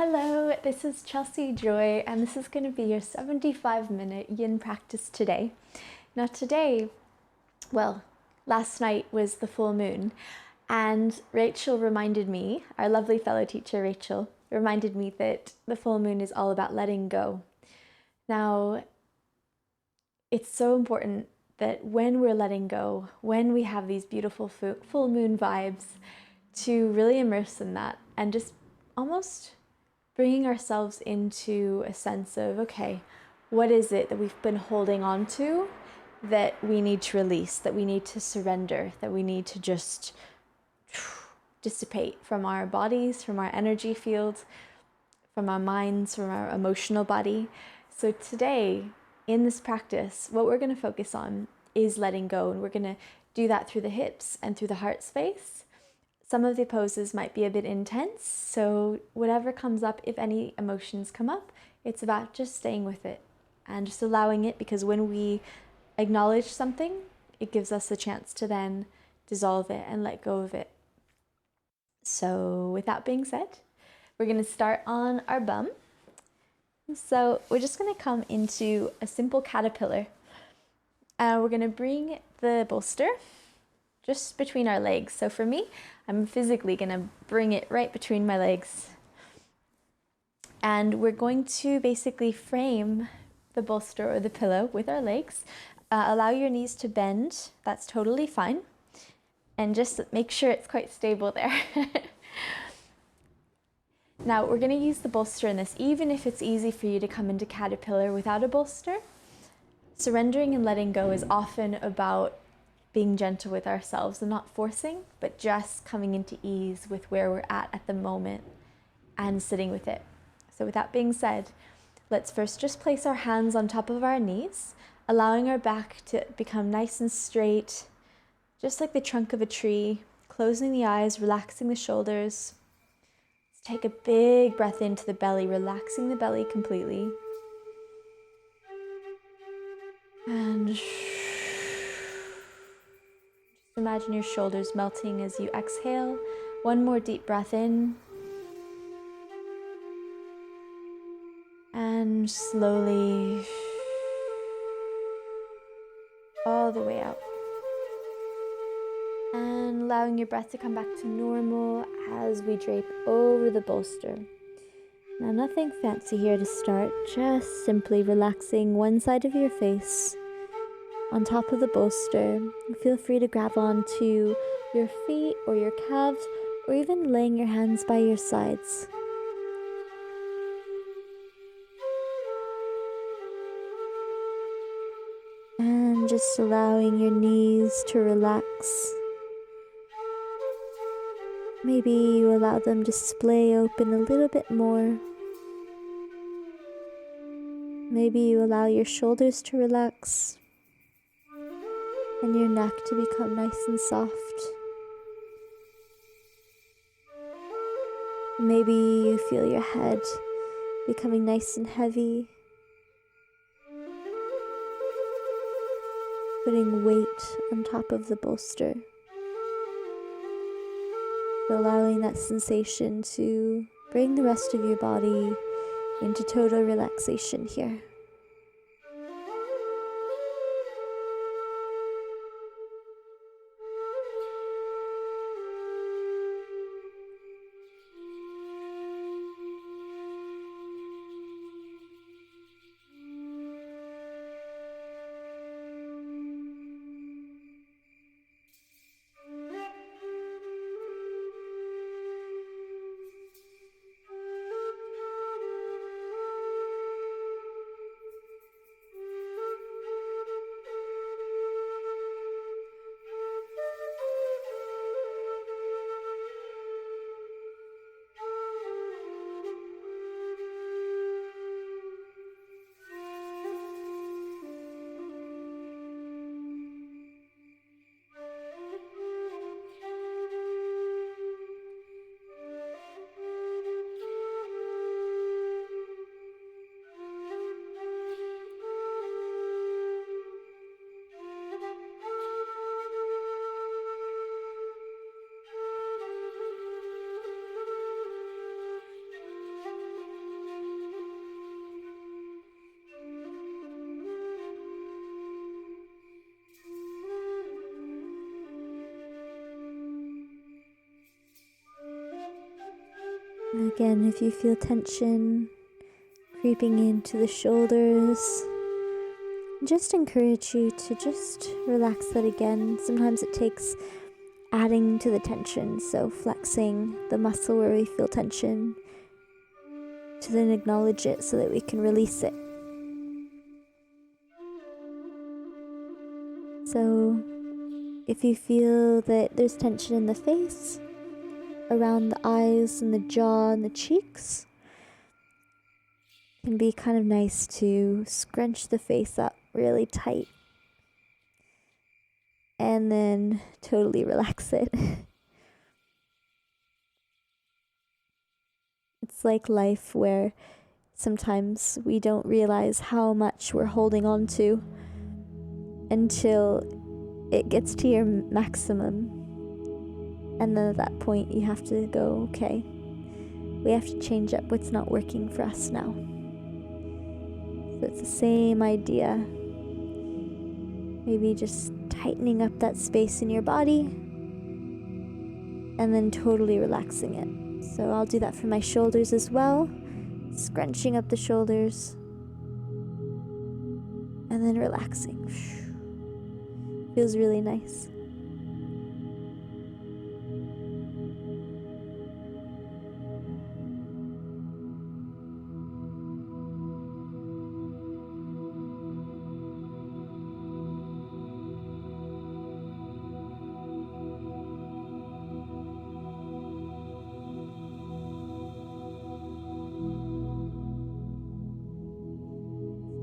Hello, this is Chelsea Joy, and this is going to be your 75-minute yin practice today. Now, last night was the full moon, and Rachel reminded me, our lovely fellow teacher Rachel, reminded me that the full moon is all about letting go. Now, it's so important that when we're letting go, when we have these beautiful full moon vibes, to really immerse in that and just almost bringing ourselves into a sense of, okay, what is it that we've been holding on to that we need to release, that we need to surrender, that we need to just dissipate from our bodies, from our energy fields, from our minds, from our emotional body. So today, in this practice, what we're going to focus on is letting go, and we're going to do that through the hips and through the heart space. Some of the poses might be a bit intense, so whatever comes up, if any emotions come up, it's about just staying with it and just allowing it, because when we acknowledge something, it gives us a chance to then dissolve it and let go of it. So with that being said, we're going to start on our bum. So we're just going to come into a simple caterpillar. We're going to bring the bolster just between our legs. So for me, I'm physically going to bring it right between my legs. And we're going to basically frame the bolster or the pillow with our legs. Allow your knees to bend. That's totally fine. And just make sure it's quite stable there. Now we're going to use the bolster in this, even if it's easy for you to come into caterpillar without a bolster. Surrendering and letting go is often about being gentle with ourselves and not forcing, but just coming into ease with where we're at the moment and sitting with it. So with that being said, let's first just place our hands on top of our knees, allowing our back to become nice and straight, just like the trunk of a tree, closing the eyes, relaxing the shoulders. Let's take a big breath into the belly, relaxing the belly completely. And imagine your shoulders melting as you exhale. One more deep breath in. And slowly, all the way out. And allowing your breath to come back to normal as we drape over the bolster. Now, nothing fancy here to start, just simply relaxing one side of your face on top of the bolster. Feel free to grab onto your feet or your calves, or even laying your hands by your sides. And just allowing your knees to relax. Maybe you allow them to splay open a little bit more. Maybe you allow your shoulders to relax and your neck to become nice and soft. Maybe you feel your head becoming nice and heavy, putting weight on top of the bolster, allowing that sensation to bring the rest of your body into total relaxation here. Again, if you feel tension creeping into the shoulders, just encourage you to just relax that again. Sometimes it takes adding to the tension, so flexing the muscle where we feel tension to then acknowledge it so that we can release it. So if you feel that there's tension in the face, around the eyes and the jaw and the cheeks, it can be kind of nice to scrunch the face up really tight and then totally relax it. It's like life, where sometimes we don't realize how much we're holding on to until it gets to your maximum. And then at that point you have to go, okay, we have to change up what's not working for us now. So it's the same idea. Maybe just tightening up that space in your body and then totally relaxing it. So I'll do that for my shoulders as well. Scrunching up the shoulders and then relaxing. Feels really nice.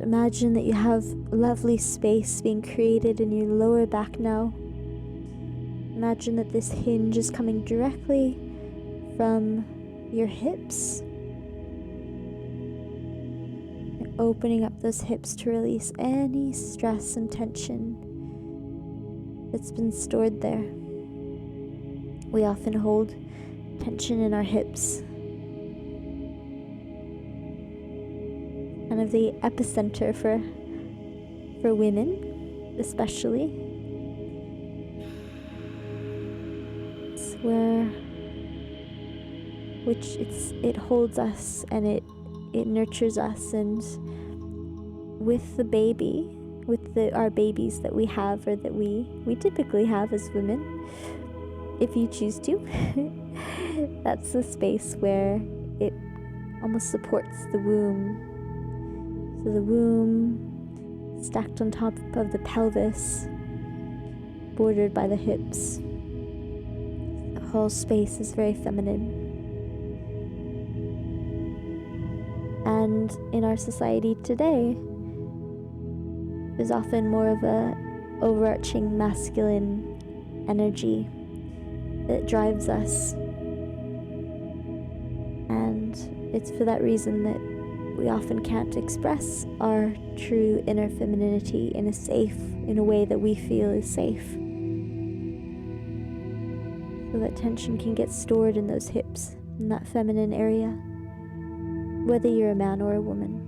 Imagine that you have lovely space being created in your lower back now. Imagine that this hinge is coming directly from your hips. You're opening up those hips to release any stress and tension that's been stored there. We often hold tension in our hips. Kind of the epicenter for women, especially. It's where it holds us and it nurtures us, and with the baby, with our babies that we have, or that we typically have as women, if you choose to, that's the space where it almost supports the womb. So the womb stacked on top of the pelvis, bordered by the hips. The whole space is very feminine. And in our society today, there's often more of a overarching masculine energy that drives us. And it's for that reason that we often can't express our true inner femininity in a way that we feel is safe. So that tension can get stored in those hips, in that feminine area, whether you're a man or a woman.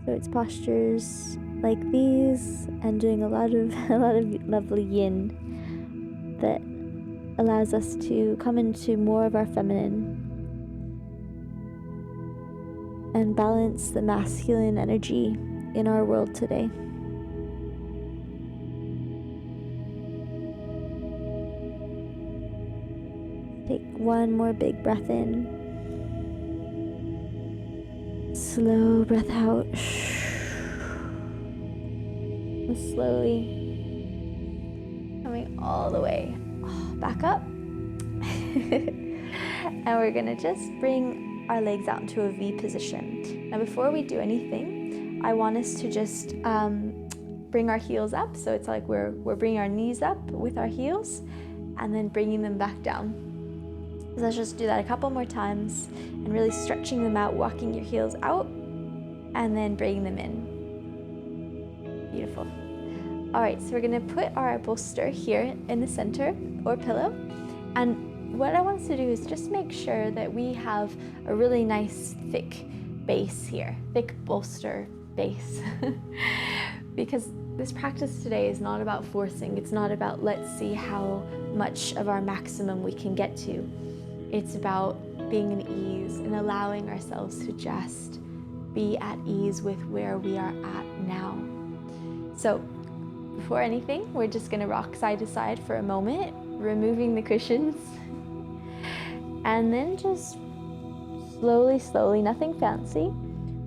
So it's postures like these and doing a lot of lovely yin that allows us to come into more of our feminine and balance the masculine energy in our world today. Take one more big breath in. Slow breath out. And slowly coming all the way back up. And we're gonna just bring our legs out into a V position. Now before we do anything, I want us to just bring our heels up. So it's like we're bringing our knees up with our heels and then bringing them back down. So let's just do that a couple more times and really stretching them out, walking your heels out and then bringing them in. Beautiful. All right, so we're gonna put our bolster here in the center or pillow, and what I want us to do is just make sure that we have a really nice thick base here, thick bolster base. Because this practice today is not about forcing, it's not about let's see how much of our maximum we can get to. It's about being in ease and allowing ourselves to just be at ease with where we are at now. So before anything, we're just gonna rock side to side for a moment, removing the cushions, and then just slowly, nothing fancy.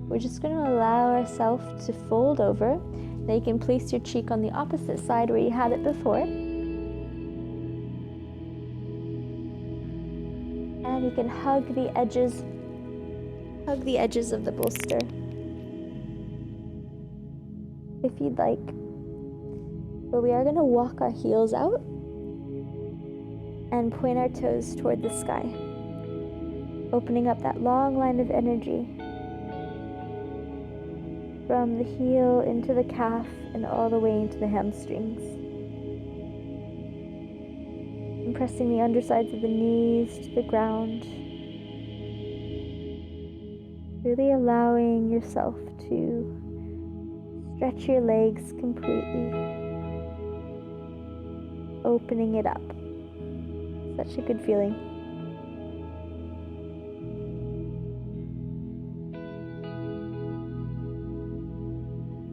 We're just gonna allow ourselves to fold over. Now you can place your cheek on the opposite side where you had it before. And you can hug the edges of the bolster if you'd like. But we are gonna walk our heels out and point our toes toward the sky, opening up that long line of energy from the heel into the calf and all the way into the hamstrings. And pressing the undersides of the knees to the ground. Really allowing yourself to stretch your legs completely. Opening it up. Such a good feeling.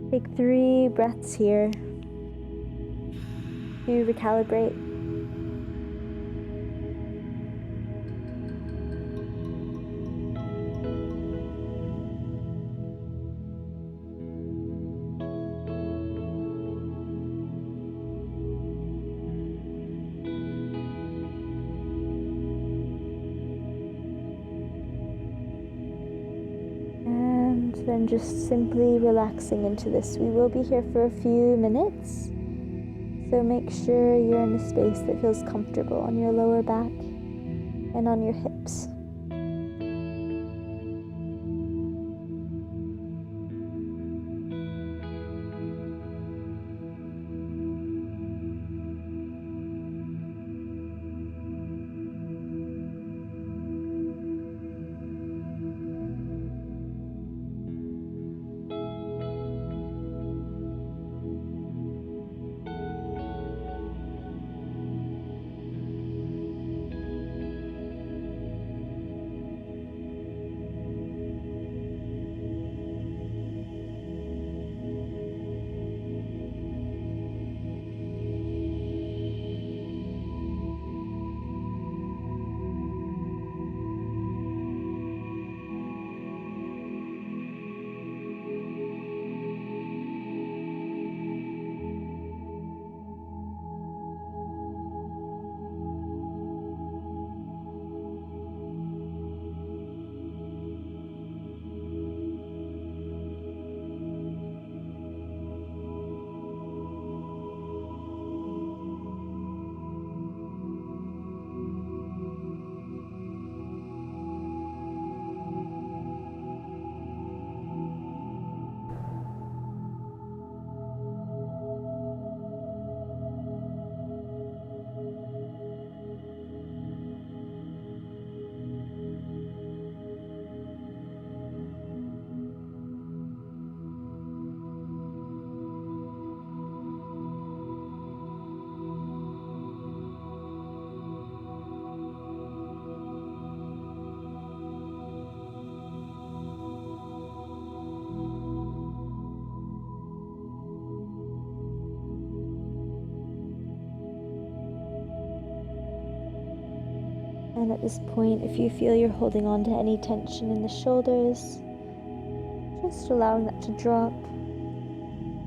Take 3 breaths here to recalibrate. And then just simply relaxing into this. We will be here for a few minutes, so make sure you're in a space that feels comfortable on your lower back and on your hips. And at this point, if you feel you're holding on to any tension in the shoulders, just allowing that to drop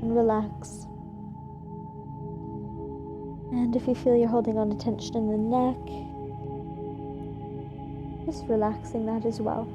and relax. And if you feel you're holding on to tension in the neck, just relaxing that as well.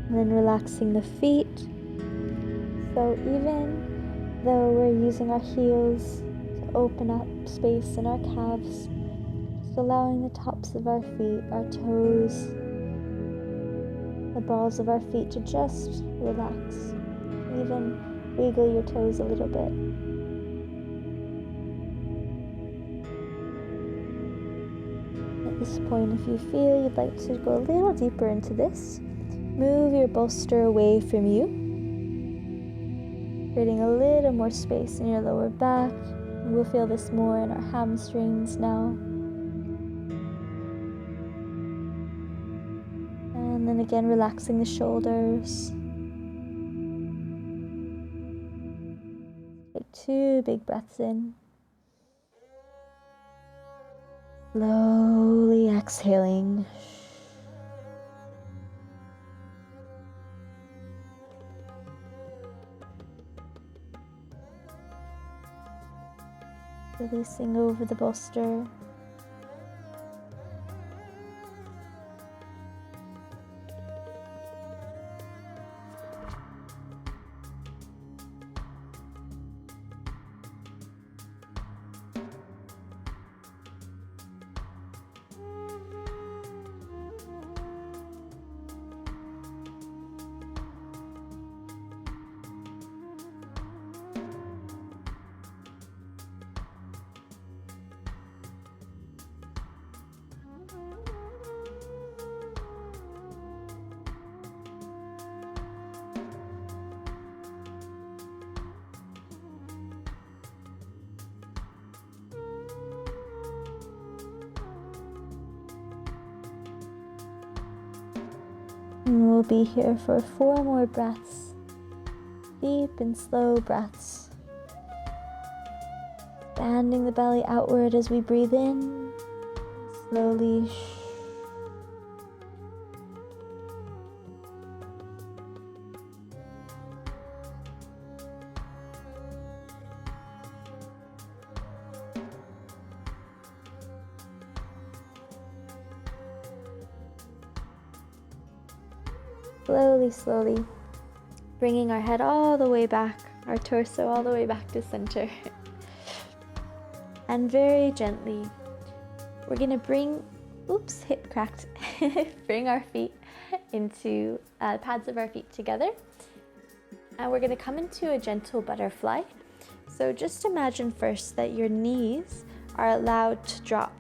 And then relaxing the feet. So even though we're using our heels to open up space in our calves, just allowing the tops of our feet, our toes, the balls of our feet to just relax. Even wiggle your toes a little bit. At this point, if you feel you'd like to go a little deeper into this, move your bolster away from you, creating a little more space in your lower back. We'll feel this more in our hamstrings now. And then again, relaxing the shoulders. Take 2 big breaths in. Slowly exhaling. Releasing over the bolster. And we'll be here for 4 more breaths. Deep and slow breaths. Expanding the belly outward as we breathe in. Slowly. Slowly, bringing our head all the way back, our torso all the way back to center. And very gently, we're gonna bring, hip cracked, bring our feet into the pads of our feet together. And we're gonna come into a gentle butterfly. So just imagine first that your knees are allowed to drop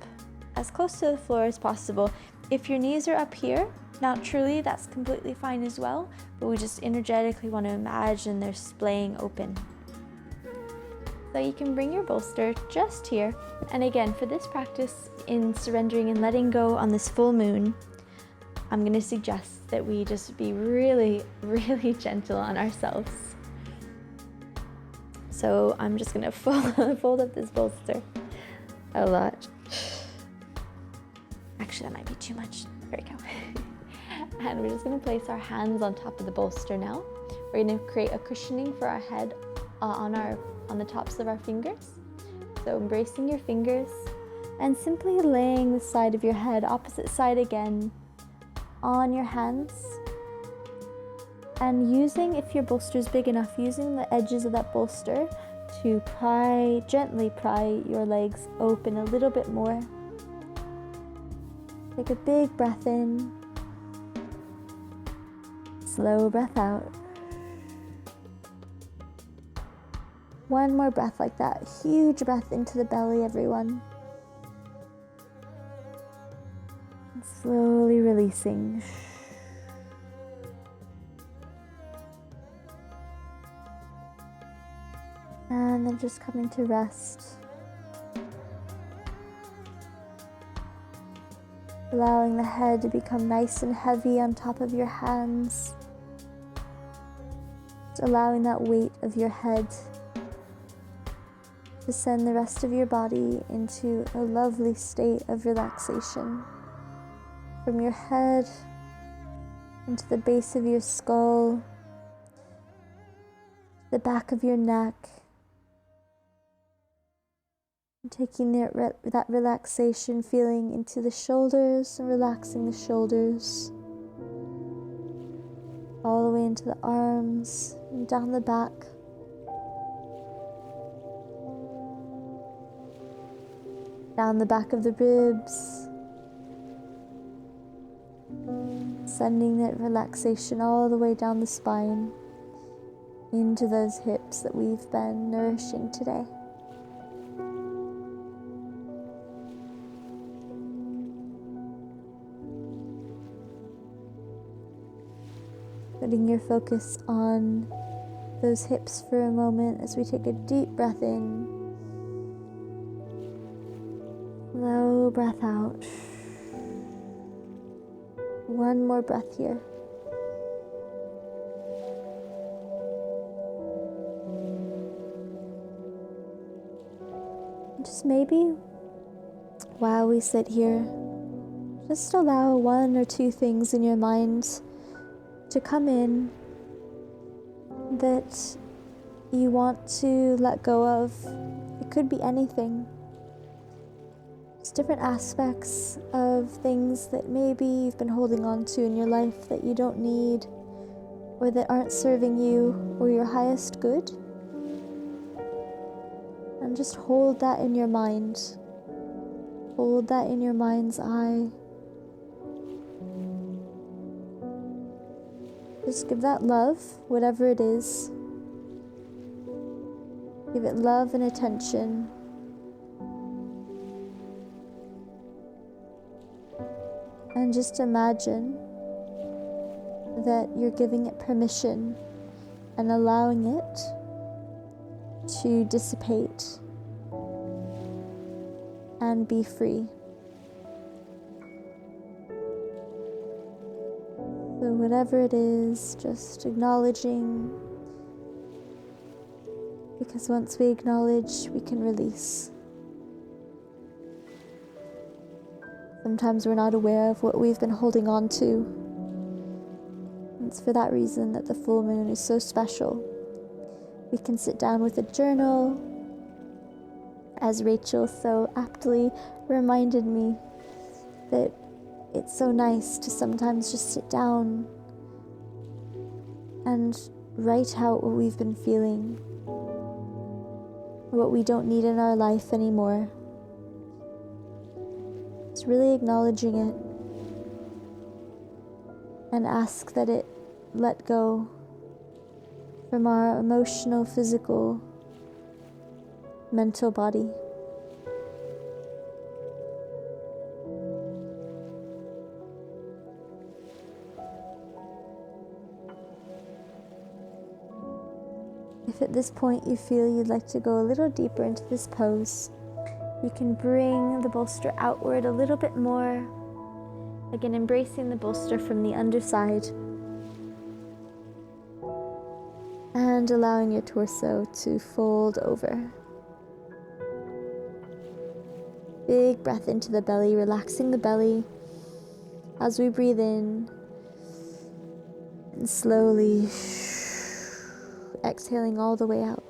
as close to the floor as possible. If your knees are up here, naturally, that's completely fine as well, but we just energetically want to imagine they're splaying open. So you can bring your bolster just here. And again, for this practice in surrendering and letting go on this full moon, I'm going to suggest that we just be really, really gentle on ourselves. So I'm just going to fold up this bolster a lot. Actually, that might be too much. There we go. And we're just going to place our hands on top of the bolster now. We're going to create a cushioning for our head on the tops of our fingers. So embracing your fingers and simply laying the side of your head, opposite side again, on your hands. And using, if your bolster is big enough, using the edges of that bolster to gently pry your legs open a little bit more. Take a big breath in. Slow breath out. One more breath like that. Huge breath into the belly, everyone. And slowly releasing. And then just coming to rest. Allowing the head to become nice and heavy on top of your hands. Just allowing that weight of your head to send the rest of your body into a lovely state of relaxation. From your head into the base of your skull, the back of your neck, and taking that relaxation feeling into the shoulders and relaxing the shoulders, all the way into the arms and down the back. Down the back of the ribs. Sending that relaxation all the way down the spine into those hips that we've been nourishing today. Putting your focus on those hips for a moment as we take a deep breath in. Slow breath out. One more breath here. Just maybe while we sit here, just allow one or two things in your mind to come in that you want to let go of. It could be anything. Just different aspects of things that maybe you've been holding on to in your life that you don't need or that aren't serving you or your highest good. And just hold that in your mind. Hold that in your mind's eye. Just give that love, whatever it is. Give it love and attention. And just imagine that you're giving it permission and allowing it to dissipate and be free. So whatever it is, just acknowledging, because once we acknowledge, we can release. Sometimes we're not aware of what we've been holding on to. It's for that reason that the full moon is so special. We can sit down with a journal, as Rachel so aptly reminded me that it's so nice to sometimes just sit down and write out what we've been feeling, what we don't need in our life anymore. Just really acknowledging it and ask that it let go from our emotional, physical, mental body. If at this point you feel you'd like to go a little deeper into this pose, you can bring the bolster outward a little bit more. Again, embracing the bolster from the underside and allowing your torso to fold over. Big breath into the belly, relaxing the belly as we breathe in, and slowly exhaling all the way out.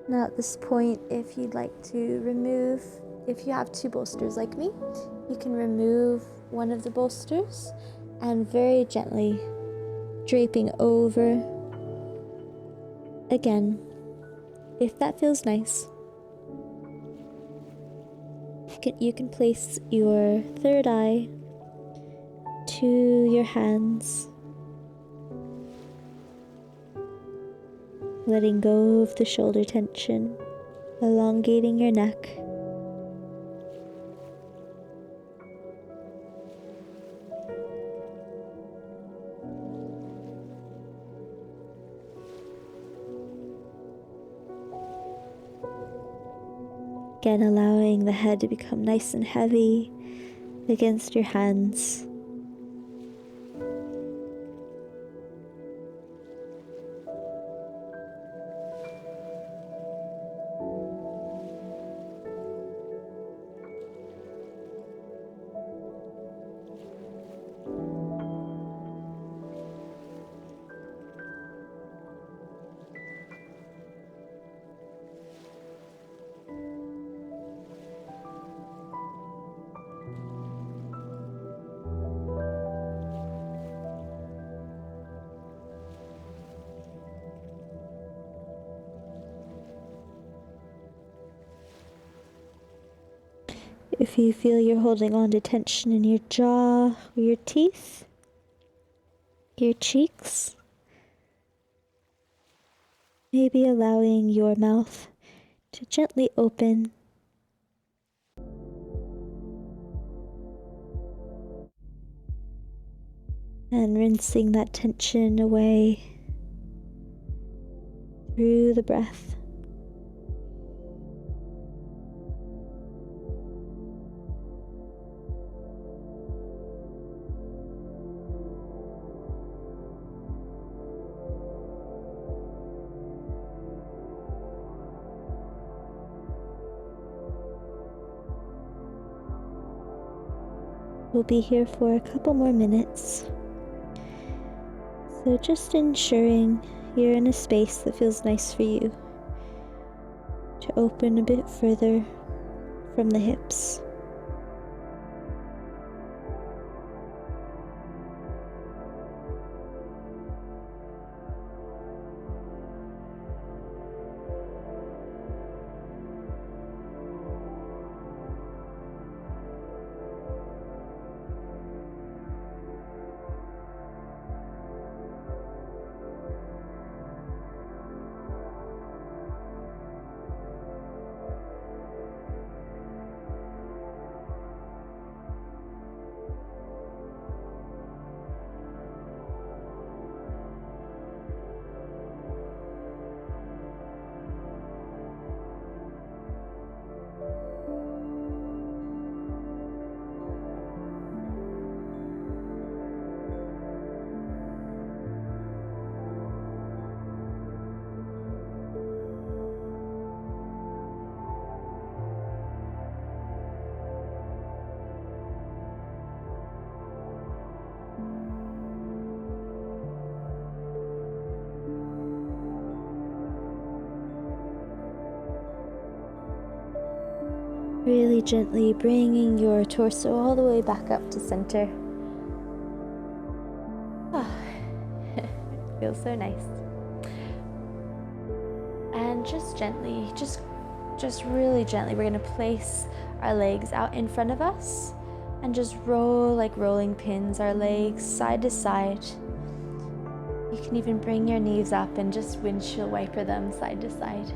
Now at this point, if you'd like to remove, if you have two bolsters like me, you can remove one of the bolsters and very gently draping over again, if that feels nice. You can place your third eye to your hands, letting go of the shoulder tension. elongating your neck. Again, allowing the head to become nice and heavy against your hands. If you feel you're holding on to tension in your jaw or your teeth, your cheeks, maybe allowing your mouth to gently open and rinsing that tension away through the breath. We'll be here for a couple more minutes. So just ensuring you're in a space that feels nice for you to open a bit further from the hips. Really gently bringing your torso all the way back up to center. Oh, feels so nice. And just gently, just really gently, we're gonna place our legs out in front of us and just roll like rolling pins our legs side to side. You can even bring your knees up and just windshield wiper them side to side.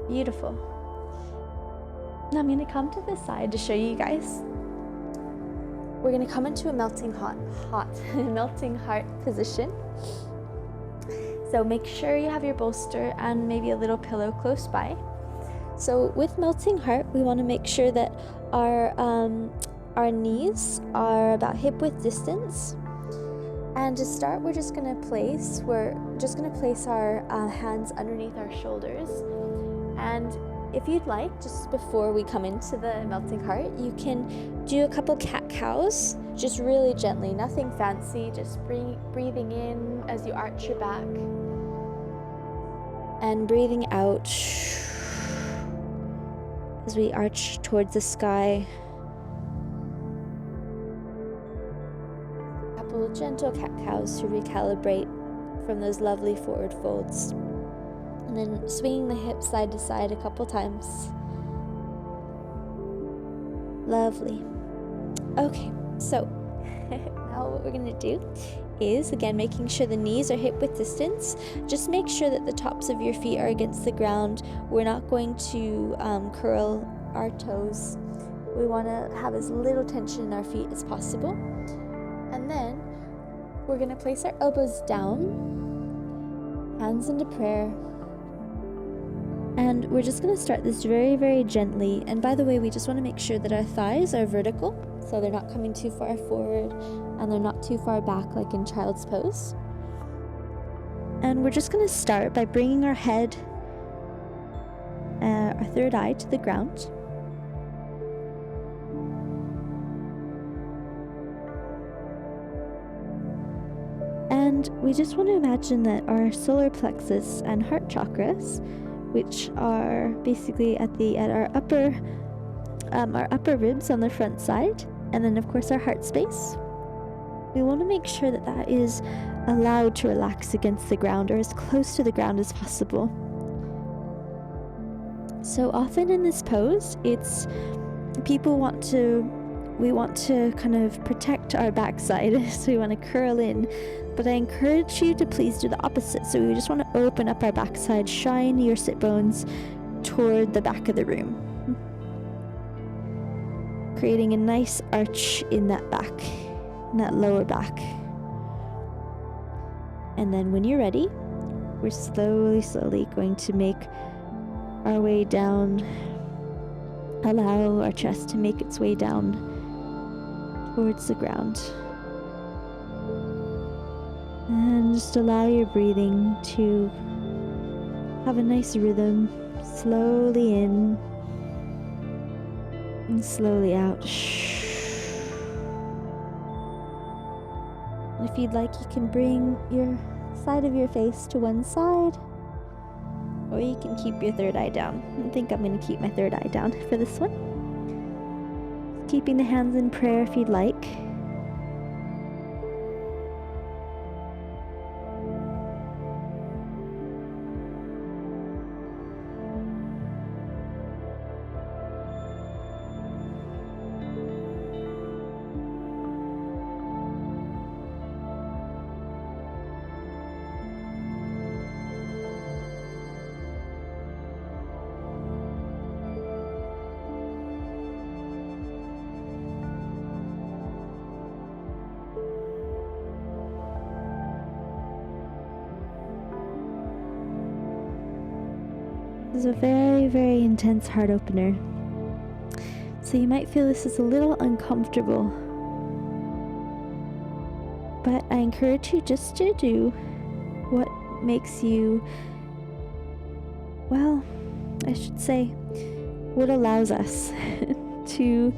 Beautiful. Now I'm going to come to this side to show you guys. We're going to come into a melting heart position. So make sure you have your bolster and maybe a little pillow close by. So with melting heart, we want to make sure that our knees are about hip width distance. And to start, we're just going to place our hands underneath our shoulders. And if you'd like, just before we come into the melting heart, you can do a couple cat-cows, just really gently, nothing fancy, just breathing in as you arch your back, and breathing out as we arch towards the sky. A couple gentle cat-cows to recalibrate from those lovely forward folds. And then swinging the hips side to side a couple times. Lovely. Okay, so now what we're gonna do is. Again, making sure the knees are hip width distance. Just make sure that the tops of your feet are against the ground. We're not going to curl our toes. We want to have as little tension in our feet as possible. And then we're going to place our elbows down, hands into prayer. And we're just going to start this very, very gently. And by the way, we just want to make sure that our thighs are vertical, so they're not coming too far forward and they're not too far back like in child's pose. And we're just going to start by bringing our head, our third eye, to the ground. And we just want to imagine that our solar plexus and heart chakras, which are basically at our upper ribs on the front side, and then of course our heart space, we want to make sure that that is allowed to relax against the ground or as close to the ground as possible. So often in this pose, we want to kind of protect our backside, so we want to curl in. But I encourage you to please do the opposite. So we just want to open up our backside, shine your sit bones toward the back of the room, creating a nice arch in that back, in that lower back. And then when you're ready, we're slowly going to make our way down, allow our chest to make its way down towards the ground. And just allow your breathing to have a nice rhythm, slowly in and slowly out. And if you'd like, you can bring your side of your face to one side, or you can keep your third eye down. I think I'm going to keep my third eye down for this one. Keeping the hands in prayer if you'd like. This is a very, very intense heart opener. So you might feel this is a little uncomfortable. But I encourage you just to do what makes you, well, I should say, what allows us to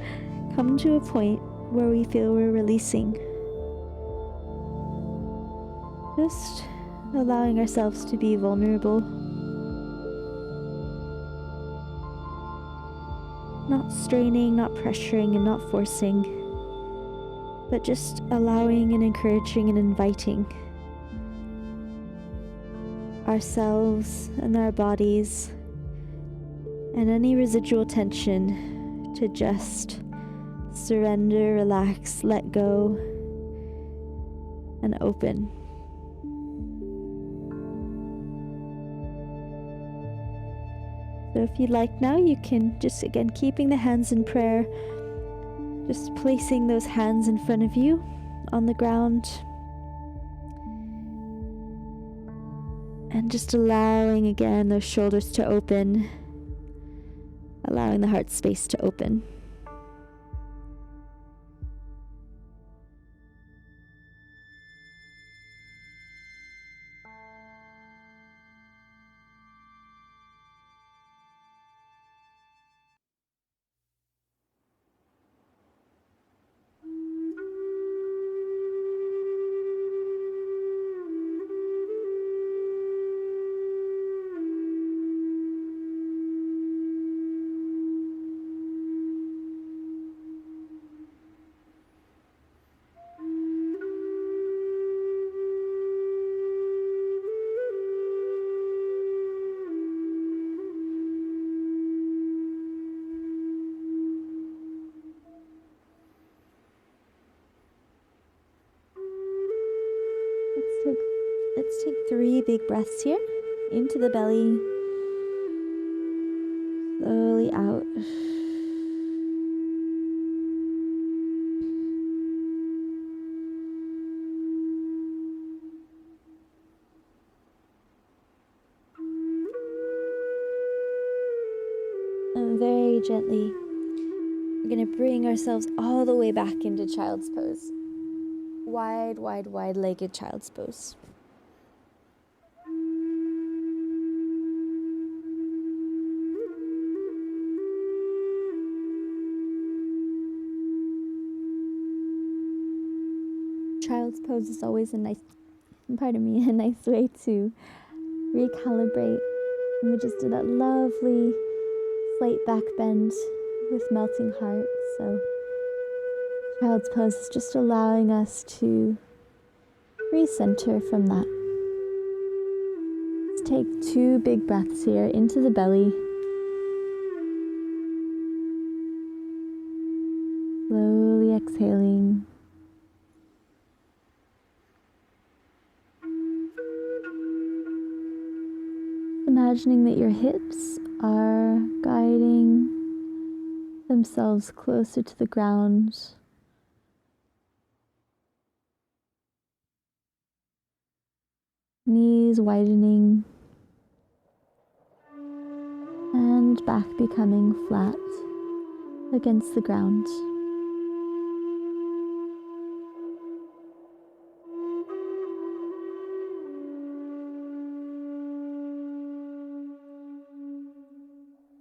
come to a point where we feel we're releasing. Just allowing ourselves to be vulnerable. Not straining, not pressuring, and not forcing, but just allowing and encouraging and inviting ourselves and our bodies and any residual tension to just surrender, relax, let go, and open. So if you'd like now, you can just, again, keeping the hands in prayer, just placing those hands in front of you on the ground. And just allowing, again, those shoulders to open, allowing the heart space to open. Let's take 3 big breaths here. Into the belly. Slowly out. And very gently, we're going to bring ourselves all the way back into child's pose. Wide, wide-legged child's pose. Child's pose is always a nice way to recalibrate. And we just do that lovely slight back bend with melting heart. So child's pose is just allowing us to recenter from that. Let's take 2 big breaths here into the belly. Slowly exhaling. Imagining that your hips are guiding themselves closer to the ground. Knees widening and back becoming flat against the ground.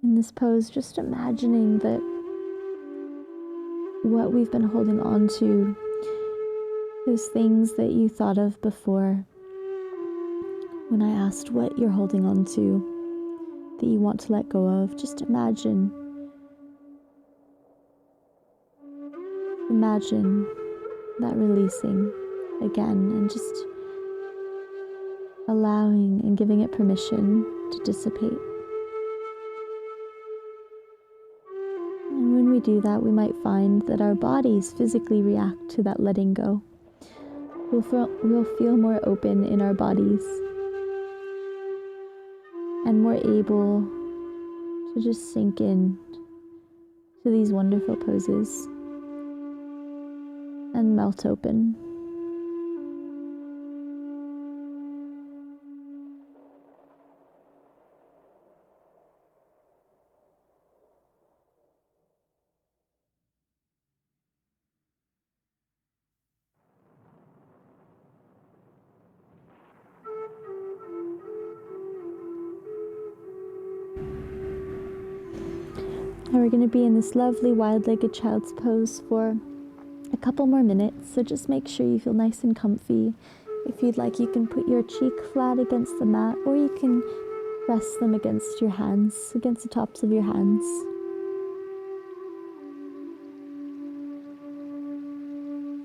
In this pose, just imagining that what we've been holding on to, those things that you thought of before when I asked what you're holding on to that you want to let go of, just imagine that releasing again and just allowing and giving it permission to dissipate. And when we do that, we might find that our bodies physically react to that letting go. We'll feel more open in our bodies and more able to just sink in to these wonderful poses and melt open. Now we're going to be in this lovely wide-legged child's pose for a couple more minutes, so just make sure you feel nice and comfy. If you'd like, you can put your cheek flat against the mat, or you can rest them against your hands, against the tops of your hands.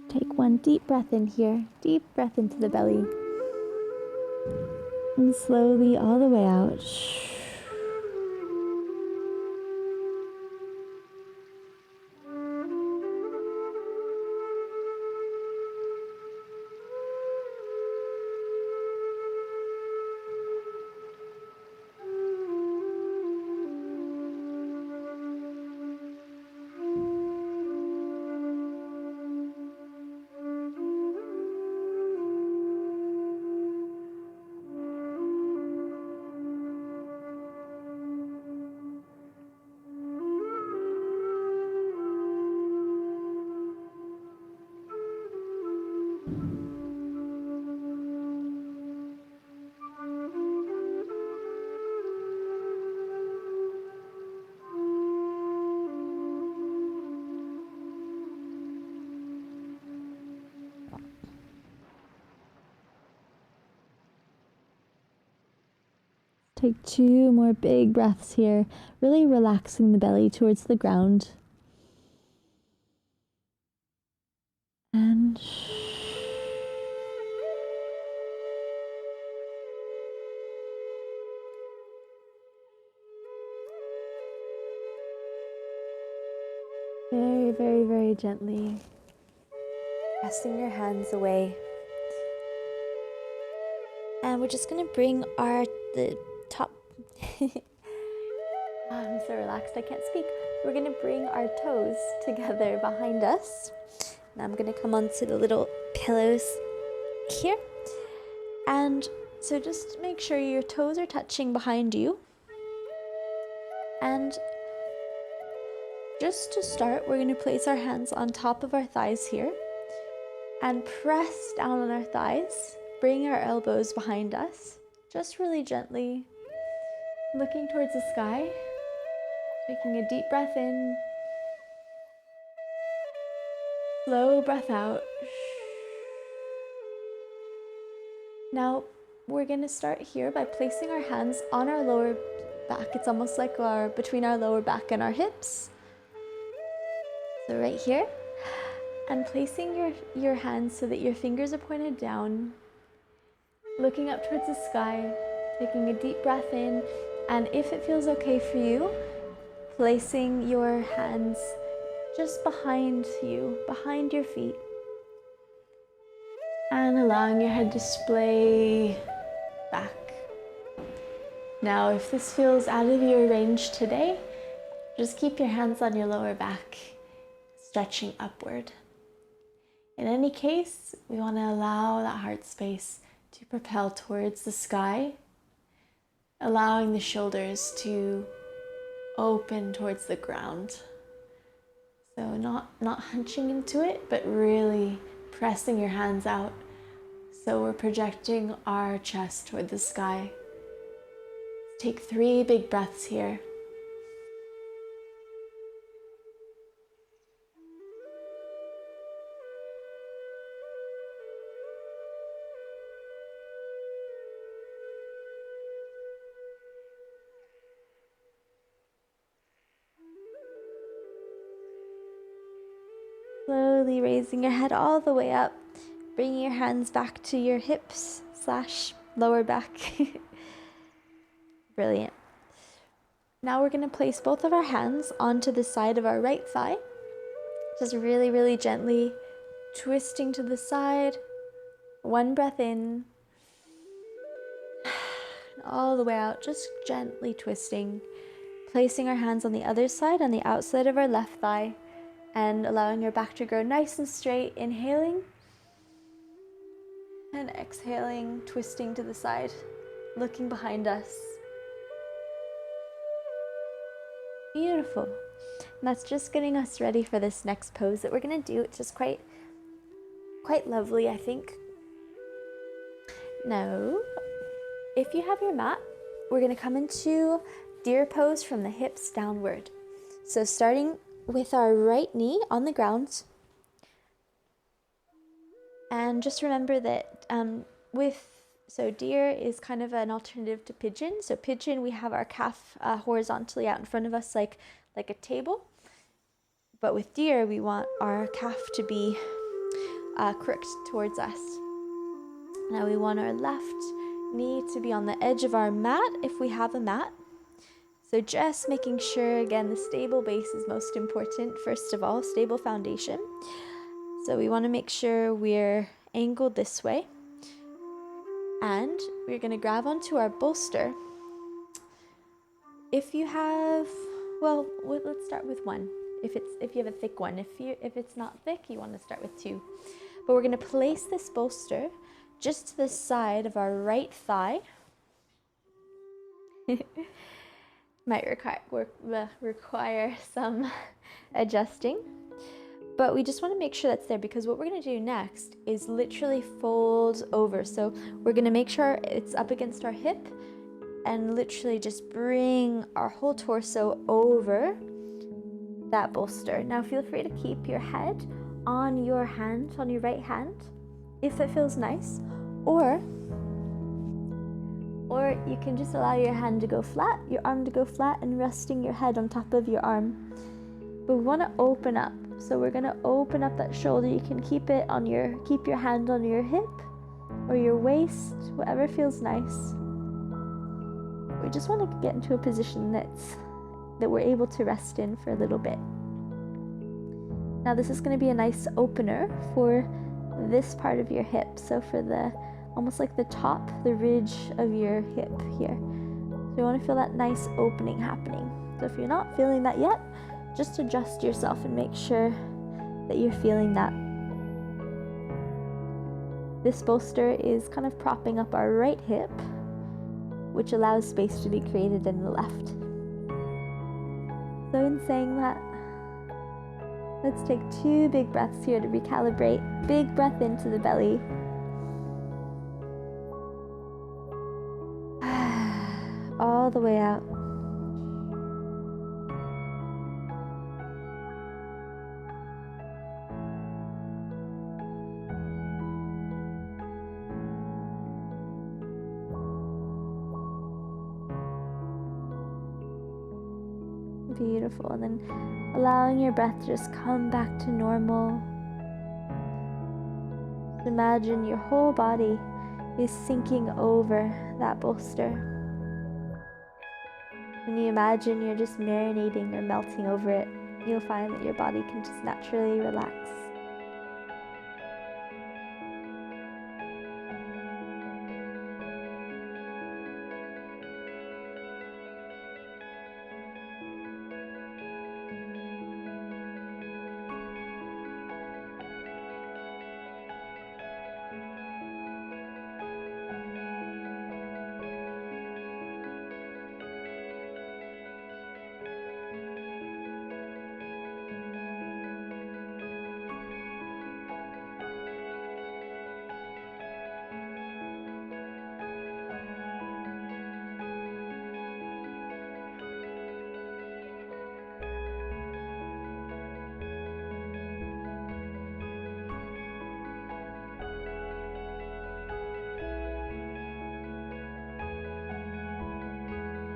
Take 1 deep breath in here, deep breath into the belly, and slowly all the way out. Take 2 more big breaths here, really relaxing the belly towards the ground. And very, very, very gently pressing your hands away. And we're just gonna bring the top I'm so relaxed I can't speak. We're gonna bring our toes together behind us. And I'm gonna come onto the little pillows here. And so just make sure your toes are touching behind you. And just to start, we're gonna place our hands on top of our thighs here and press down on our thighs. Bring our elbows behind us, just really gently, looking towards the sky, taking a deep breath in, slow breath out. Now, we're gonna start here by placing our hands on our lower back. It's almost like between our lower back and our hips. So right here, and placing your hands so that your fingers are pointed down, looking up towards the sky, taking a deep breath in, and if it feels okay for you, placing your hands just behind you, behind your feet, and allowing your head to splay back. Now, if this feels out of your range today, just keep your hands on your lower back, stretching upward. In any case, we want to allow that heart space to propel towards the sky, allowing the shoulders to open towards the ground. So not hunching into it, but really pressing your hands out. So we're projecting our chest toward the sky. Take 3 big breaths here. Slowly raising your head all the way up, bringing your hands back to your hips / lower back. Brilliant. Now we're going to place both of our hands onto the side of our right thigh. Just really, really gently twisting to the side. 1 breath in. All the way out, just gently twisting. Placing our hands on the other side, on the outside of our left thigh, and allowing your back to grow nice and straight. Inhaling and exhaling, twisting to the side, looking behind us. Beautiful. And that's just getting us ready for this next pose that we're going to do. It's just quite lovely, I think. Now, if you have your mat, we're going to come into deer pose from the hips downward. So starting with our right knee on the ground. And just remember that so deer is kind of an alternative to pigeon. So pigeon, we have our calf horizontally out in front of us like a table. But with deer, we want our calf to be crooked towards us. Now we want our left knee to be on the edge of our mat if we have a mat. So just making sure, again, the stable base is most important. First of all, stable foundation. So we want to make sure we're angled this way. And we're going to grab onto our bolster. If you have, let's start with 1. If you have a thick one. If it's not thick, you want to start with 2. But we're going to place this bolster just to the side of our right thigh. Might require some adjusting, but we just want to make sure that's there, because what we're going to do next is literally fold over. So we're going to make sure it's up against our hip and literally just bring our whole torso over that bolster. Now feel free to keep your head on your hand, on your right hand, if it feels nice, or you can just allow your hand to go flat, your arm to go flat, and resting your head on top of your arm. But we want to open up. So we're going to open up that shoulder. You can keep your hand on your hip or your waist, whatever feels nice. We just want to get into a position that we're able to rest in for a little bit. Now this is going to be a nice opener for this part of your hip. So for almost like the top, the ridge of your hip here. So you want to feel that nice opening happening. So if you're not feeling that yet, just adjust yourself and make sure that you're feeling that. This bolster is kind of propping up our right hip, which allows space to be created in the left. So in saying that, let's take 2 big breaths here to recalibrate. Big breath into the belly. All the way out. Beautiful. And then allowing your breath to just come back to normal. Just imagine your whole body is sinking over that bolster. When you imagine you're just marinating or melting over it, you'll find that your body can just naturally relax.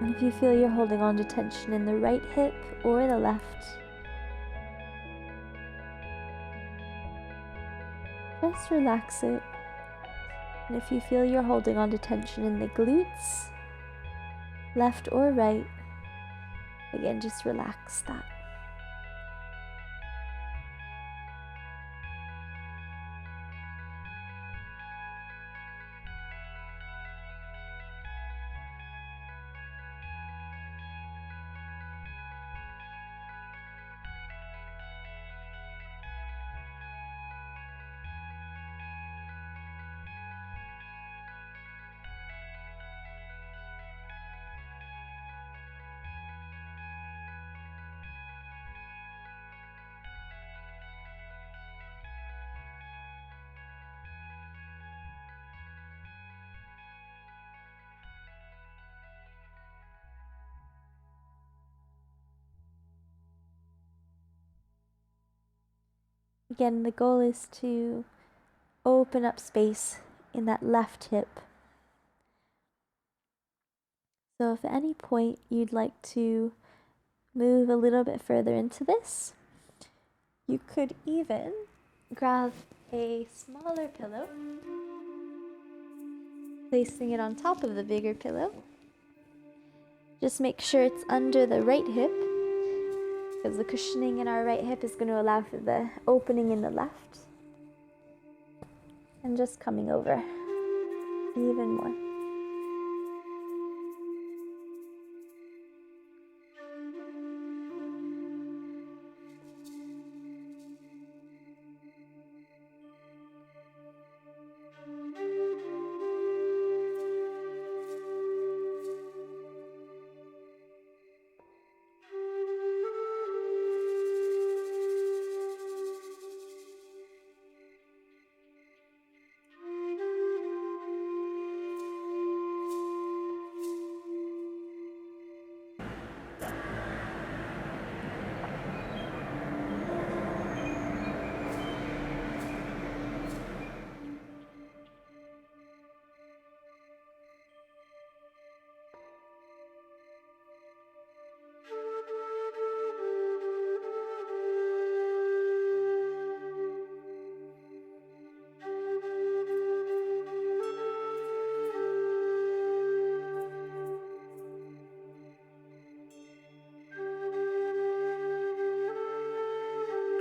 And if you feel you're holding on to tension in the right hip or the left, just relax it. And if you feel you're holding on to tension in the glutes, left or right, again, just relax that. Again, the goal is to open up space in that left hip. So if at any point you'd like to move a little bit further into this, you could even grab a smaller pillow, placing it on top of the bigger pillow. Just make sure it's under the right hip, because the cushioning in our right hip is going to allow for the opening in the left. And just coming over even more.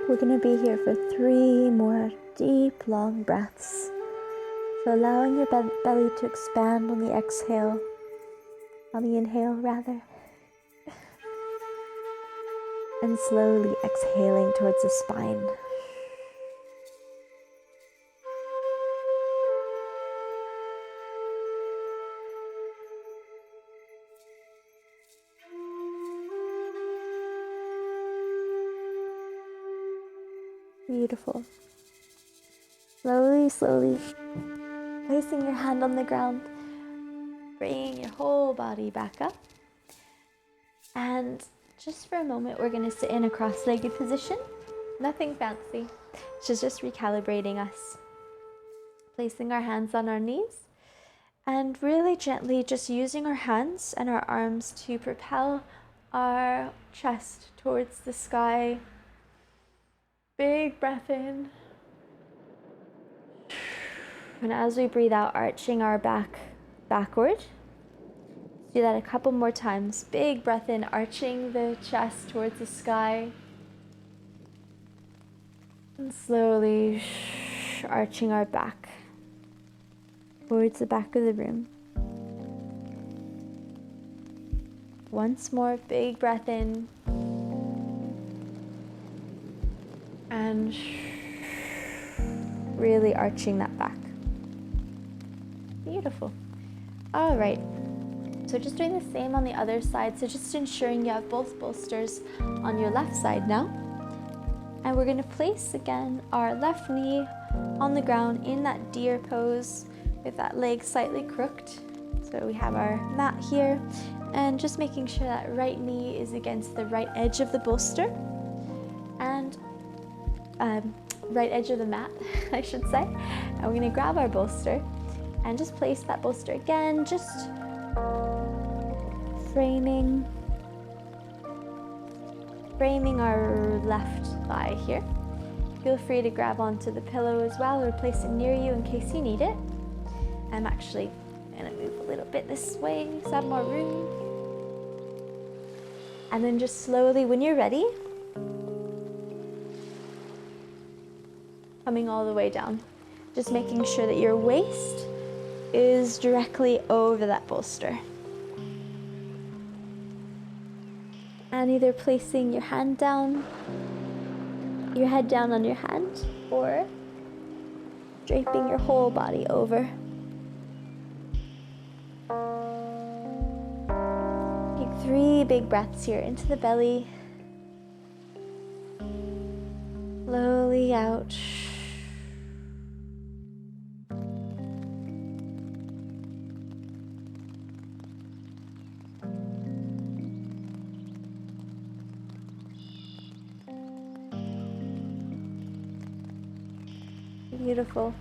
We're going to be here for 3 more deep, long breaths. So allowing your belly to expand on the exhale, on the inhale rather, and slowly exhaling towards the spine. Beautiful. Slowly, slowly placing your hand on the ground, bringing your whole body back up. And just for a moment, we're going to sit in a cross-legged position. Nothing fancy. It's just recalibrating us. Placing our hands on our knees and really gently just using our hands and our arms to propel our chest towards the sky. Big breath in. And as we breathe out, arching our back backward. Let's do that a couple more times. Big breath in, arching the chest towards the sky. And slowly arching our back towards the back of the room. Once more, big breath in. And really arching that back. Beautiful. All right. So just doing the same on the other side. So just ensuring you have both bolsters on your left side now. And we're going to place again our left knee on the ground in that deer pose with that leg slightly crooked. So we have our mat here and just making sure that right knee is against the right edge of the bolster and right edge of the mat, I should say. And we're going to grab our bolster and just place that bolster again, just framing our left thigh here. Feel free to grab onto the pillow as well or place it near you in case you need it. I'm actually going to move a little bit this way so I have more room. And then just slowly, when you're ready, coming all the way down. Just making sure that your waist is directly over that bolster. And either placing your hand down, your head down on your hand, or draping your whole body over. Take 3 big breaths here into the belly. Slowly out. Beautiful.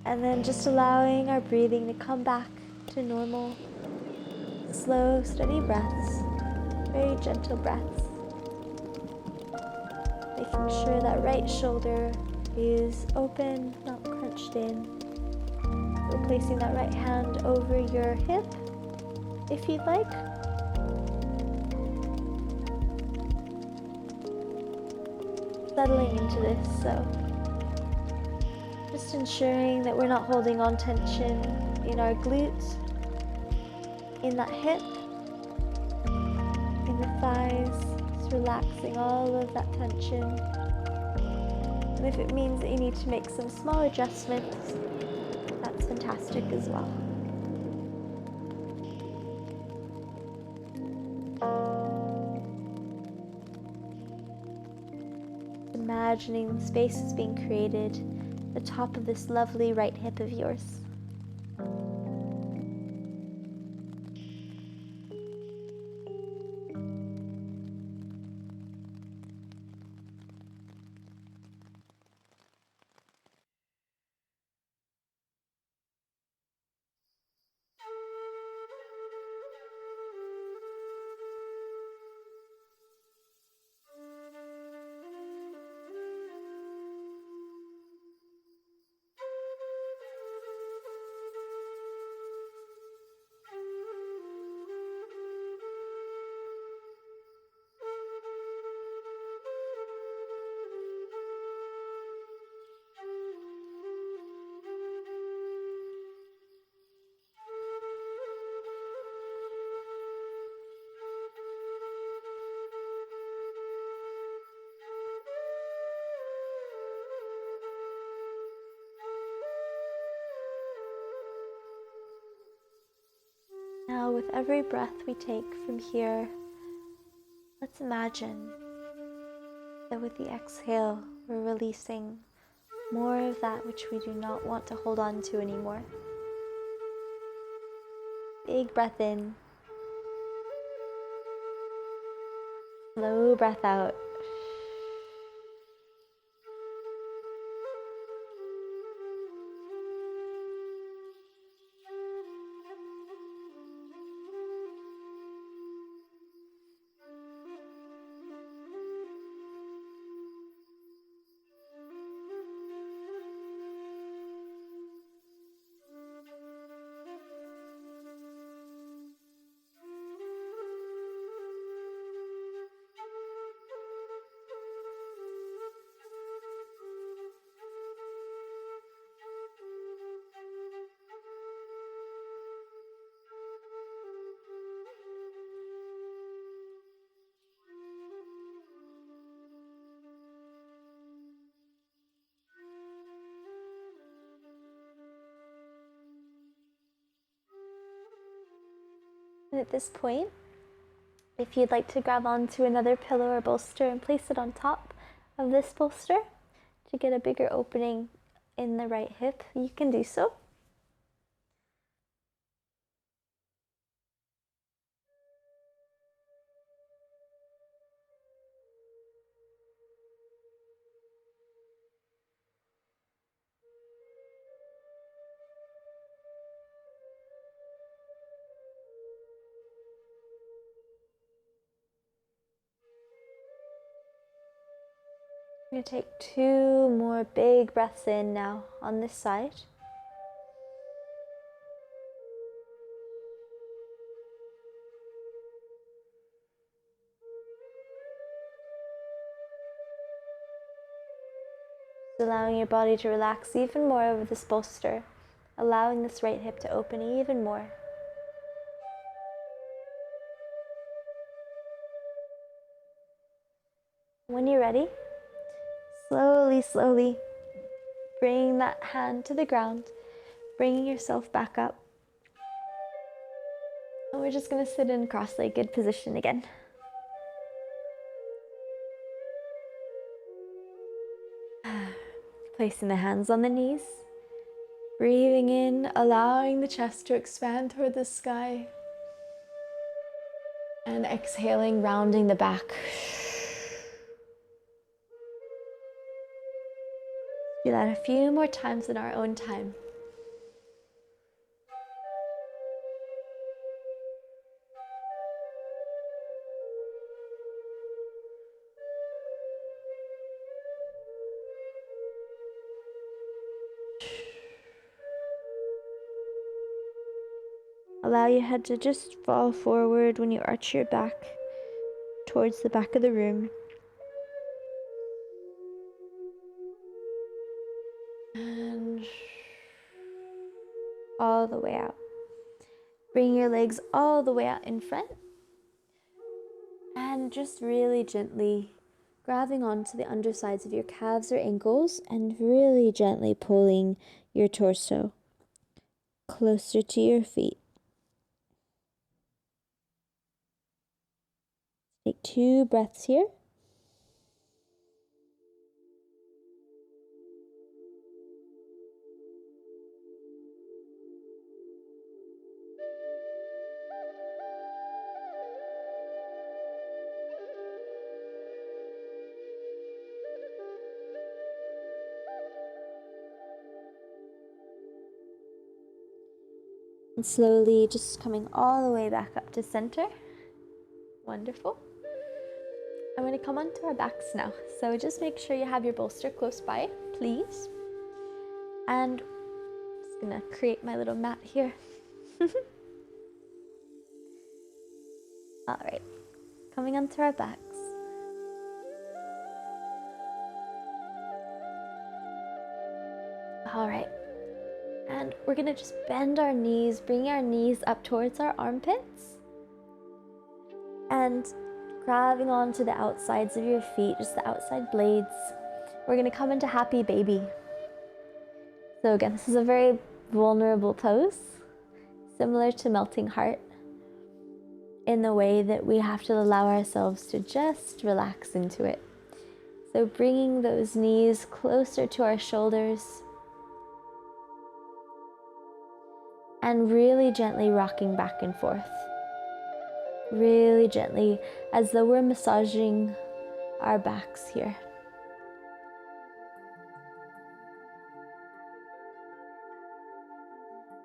And then just allowing our breathing to come back to normal. Slow, steady breaths. Very gentle breaths. Making sure that right shoulder is open, not crunched in. So placing that right hand over your hip, if you'd like. Settling into this, so just ensuring that we're not holding on tension in our glutes, in that hip, in the thighs, just relaxing all of that tension. And if it means that you need to make some small adjustments, that's fantastic as well. Imagining the space is being created at the top of this lovely right hip of yours. Now, with every breath we take from here, let's imagine that with the exhale, we're releasing more of that which we do not want to hold on to anymore. Big breath in. Slow breath out. And at this point, if you'd like to grab onto another pillow or bolster and place it on top of this bolster to get a bigger opening in the right hip, you can do so. I'm going to take 2 more big breaths in now on this side. Allowing your body to relax even more over this bolster, allowing this right hip to open even more. When you're ready, slowly bring that hand to the ground, bringing yourself back up. And we're just going to sit in cross-legged position again. Placing the hands on the knees, breathing in, allowing the chest to expand toward the sky, and exhaling, rounding the back. Do that a few more times in our own time. Allow your head to just fall forward when you arch your back towards the back of the room. And all the way out. Bring your legs all the way out in front. And just really gently grabbing onto the undersides of your calves or ankles and really gently pulling your torso closer to your feet. Take 2 breaths here. And slowly just coming all the way back up to center. Wonderful. I'm going to come onto our backs now. So just make sure you have your bolster close by, please. And I'm just going to create my little mat here. All right, coming onto our backs. All right, and we're going to just bend our knees, bring our knees up towards our armpits. And grabbing onto the outsides of your feet, just the outside blades. We're going to come into happy baby. So again, this is a very vulnerable pose, similar to melting heart. in the way that we have to allow ourselves to just relax into it. So bringing those knees closer to our shoulders and really gently rocking back and forth. Really gently, as though we're massaging our backs here.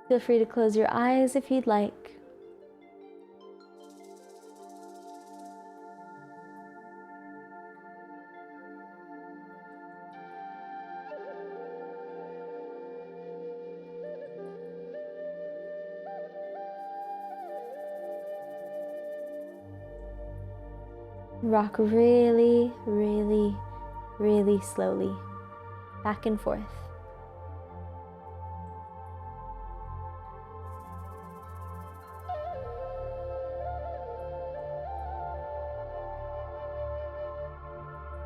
Feel free to close your eyes if you'd like. Rock really, really, really slowly, back and forth.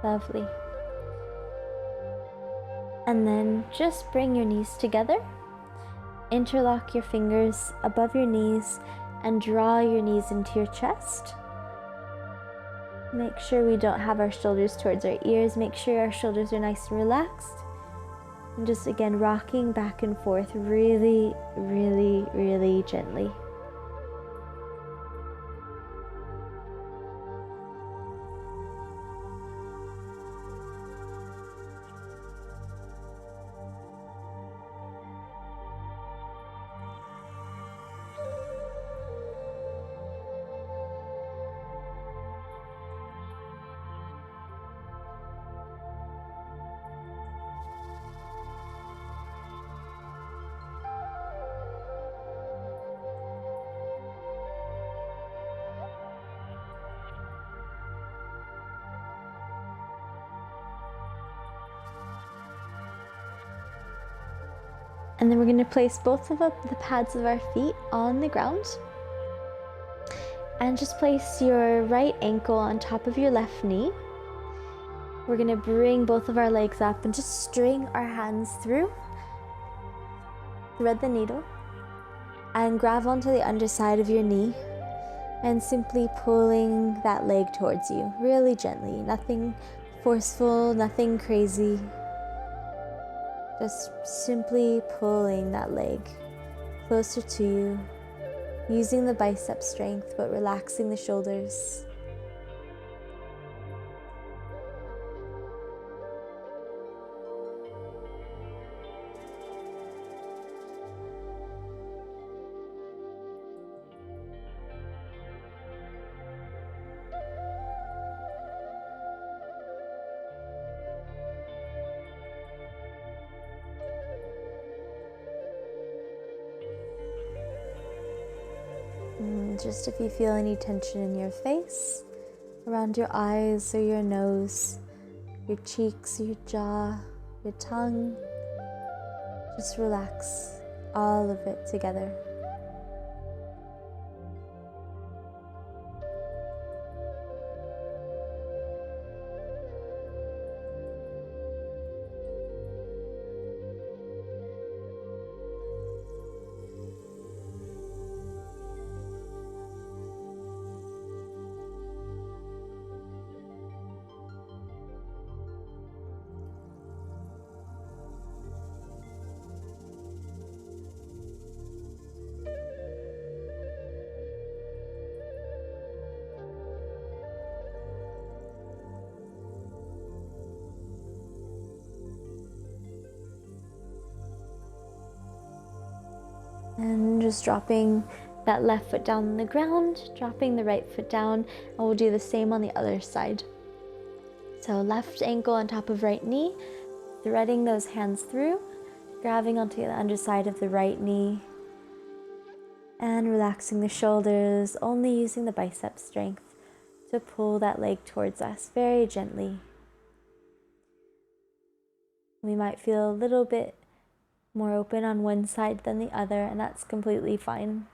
Lovely. And then just bring your knees together, interlock your fingers above your knees, and draw your knees into your chest. Make sure we don't have our shoulders towards our ears. Make sure our shoulders are nice and relaxed. And just again, rocking back and forth really, really, really gently. And then we're going to place both of the pads of our feet on the ground. And just place your right ankle on top of your left knee. We're going to bring both of our legs up and just string our hands through. Thread the needle. And grab onto the underside of your knee. And simply pulling that leg towards you, really gently. Nothing forceful, nothing crazy. Just simply pulling that leg closer to you, using the bicep strength, but relaxing the shoulders. Just if you feel any tension in your face, around your eyes or your nose, your cheeks, your jaw, your tongue, just relax all of it together. And just dropping that left foot down on the ground, dropping the right foot down, and we'll do the same on the other side. So left ankle on top of right knee, threading those hands through, grabbing onto the underside of the right knee, and relaxing the shoulders, only using the bicep strength to pull that leg towards us very gently. We might feel a little bit more open on one side than the other, and that's completely fine.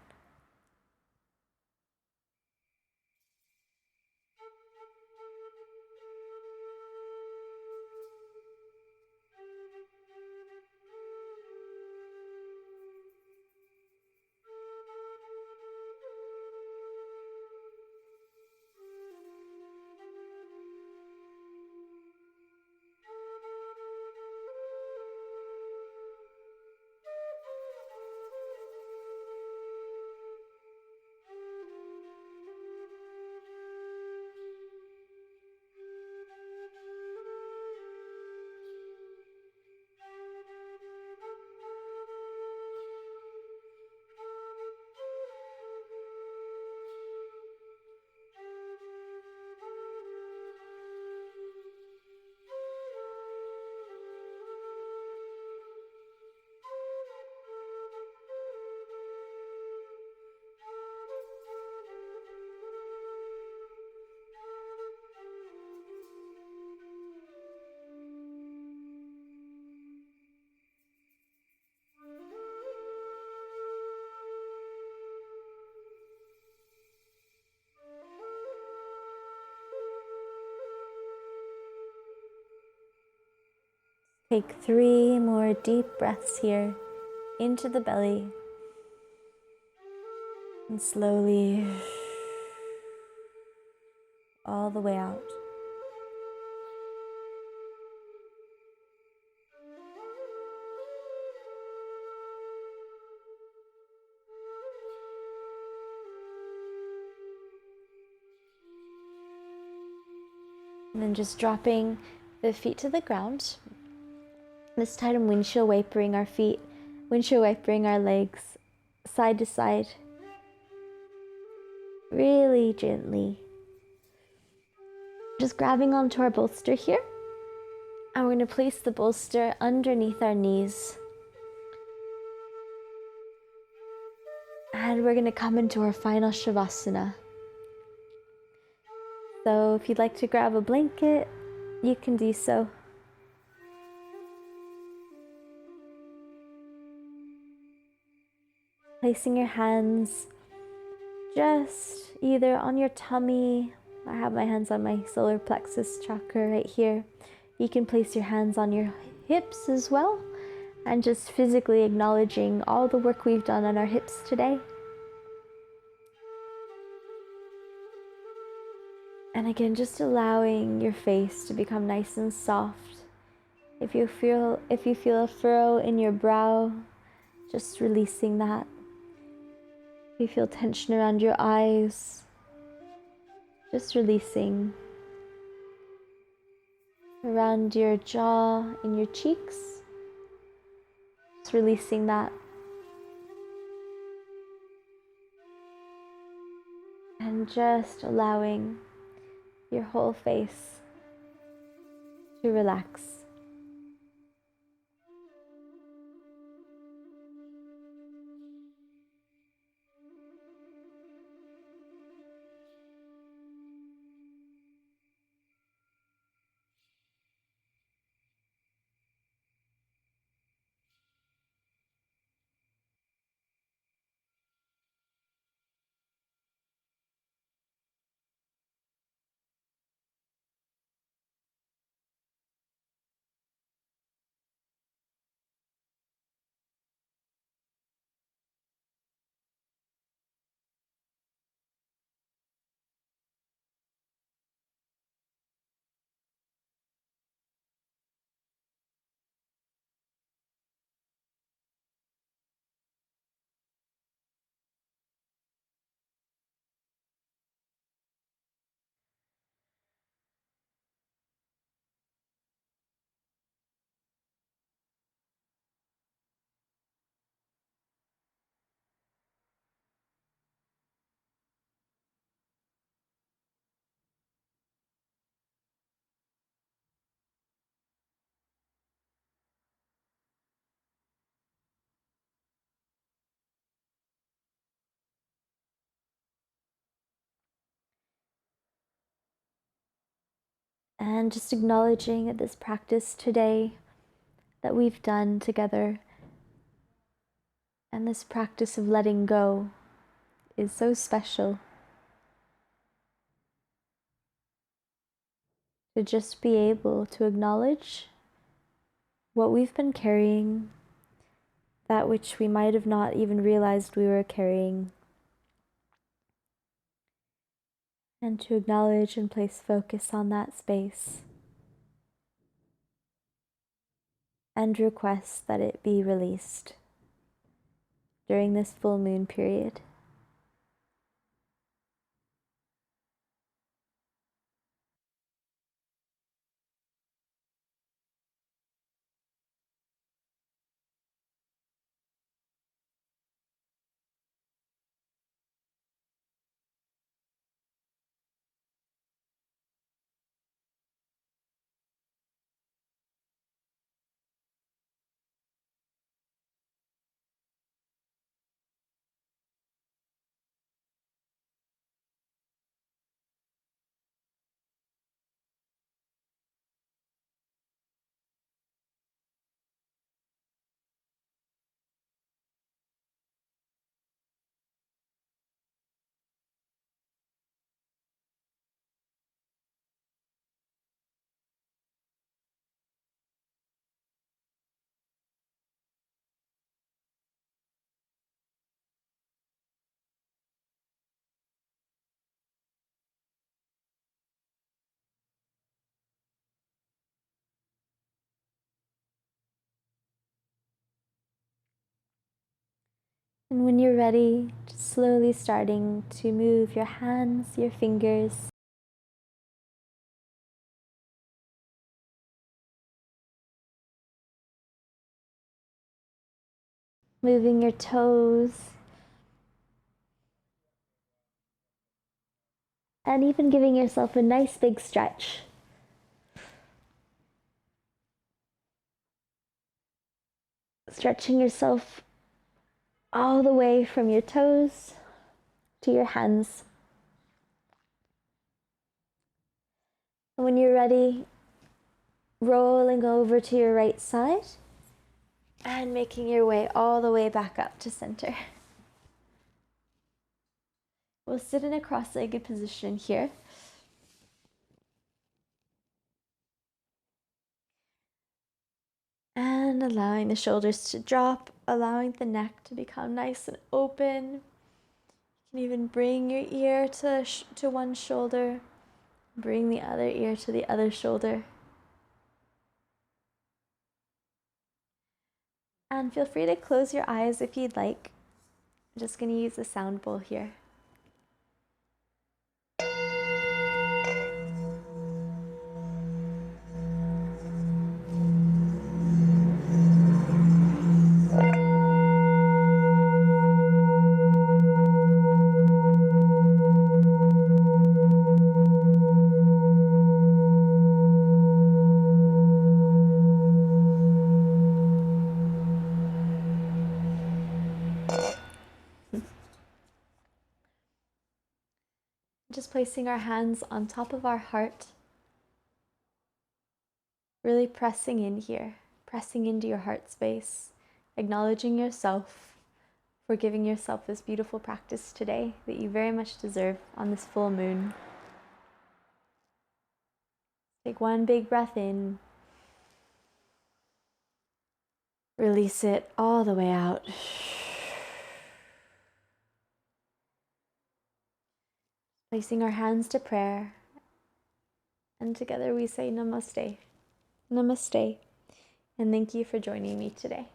Take 3 more deep breaths here into the belly and slowly all the way out. And then just dropping the feet to the ground. This time windshield wipering our feet, windshield wipering our legs side to side. Really gently. Just grabbing onto our bolster here. And we're going to place the bolster underneath our knees. And we're going to come into our final Shavasana. So if you'd like to grab a blanket, you can do so. Placing your hands just either on your tummy. I have my hands on my solar plexus chakra right here. You can place your hands on your hips as well, and just physically acknowledging all the work we've done on our hips today. And again, just allowing your face to become nice and soft. If you feel a furrow in your brow, just releasing that. If you feel tension around your eyes, just releasing. Around your jaw and your cheeks, just releasing that. And just allowing your whole face to relax. And just acknowledging that this practice today that we've done together, and this practice of letting go, is so special. To just be able to acknowledge what we've been carrying, that which we might have not even realized we were carrying, and to acknowledge and place focus on that space, and request that it be released during this full moon period. And when you're ready, just slowly starting to move your hands, your fingers. Moving your toes. And even giving yourself a nice big stretch. Stretching yourself all the way from your toes to your hands. And when you're ready, rolling over to your right side and making your way all the way back up to center. We'll sit in a cross-legged position here. And allowing the shoulders to drop, allowing the neck to become nice and open. You can even bring your ear to one shoulder, bring the other ear to the other shoulder. And feel free to close your eyes if you'd like. I'm just going to use the sound bowl here. Just placing our hands on top of our heart, really pressing in here, pressing into your heart space, acknowledging yourself for giving yourself this beautiful practice today that you very much deserve on this full moon. Take one big breath in, release it all the way out. Placing our hands to prayer, and together we say namaste. Namaste, and thank you for joining me today.